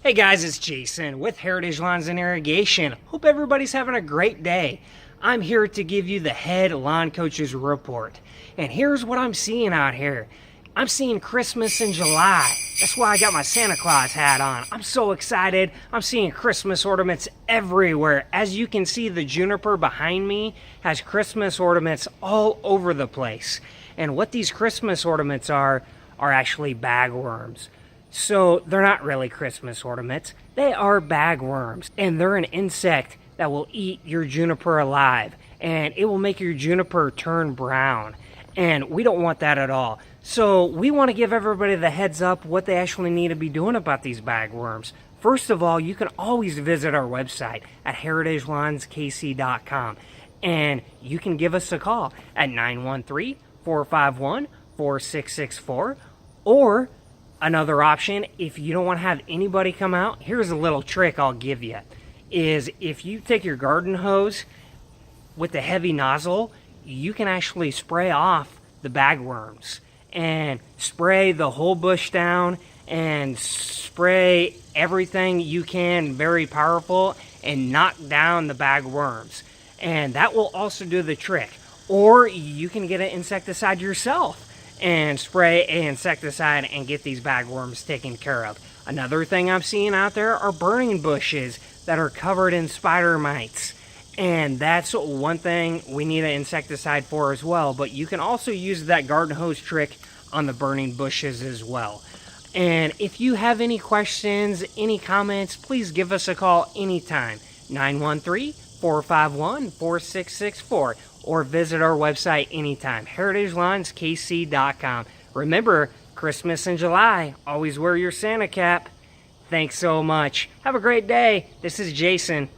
Hey guys, it's Jason with Heritage Lawns and Irrigation. Hope everybody's having a great day. I'm here to give you the head lawn coach's report. And here's what I'm seeing out here. I'm seeing Christmas in July. That's why I got my Santa Claus hat on. I'm so excited. I'm seeing Christmas ornaments everywhere. As you can see, the juniper behind me has Christmas ornaments all over the place. And what these Christmas ornaments are actually bagworms. So they're not really Christmas ornaments. They are bagworms, and they're an insect that will eat your juniper alive, and it will make your juniper turn brown. And we don't want that at all. So we want to give everybody the heads up what they actually need to be doing about these bagworms. First of all, you can always visit our website at heritagelawnskc.com, and you can give us a call at 913-451-4664, or another option, if you don't want to have anybody come out, here's a little trick I'll give you, is if you take your garden hose with the heavy nozzle, you can actually spray off the bagworms and spray the whole bush down and spray everything you can, very powerful, and knock down the bagworms. And that will also do the trick. Or you can get an insecticide yourself and spray an insecticide and get these bagworms taken care of. Another thing I'm seeing out there are burning bushes that are covered in spider mites. And that's one thing we need an insecticide for as well. But you can also use that garden hose trick on the burning bushes as well. And if you have any questions, any comments, please give us a call anytime. 913-451-4664. Or visit our website anytime, heritagelawnskc.com. Remember, Christmas in July, always wear your Santa cap. Thanks so much. Have a great day. This is Jason.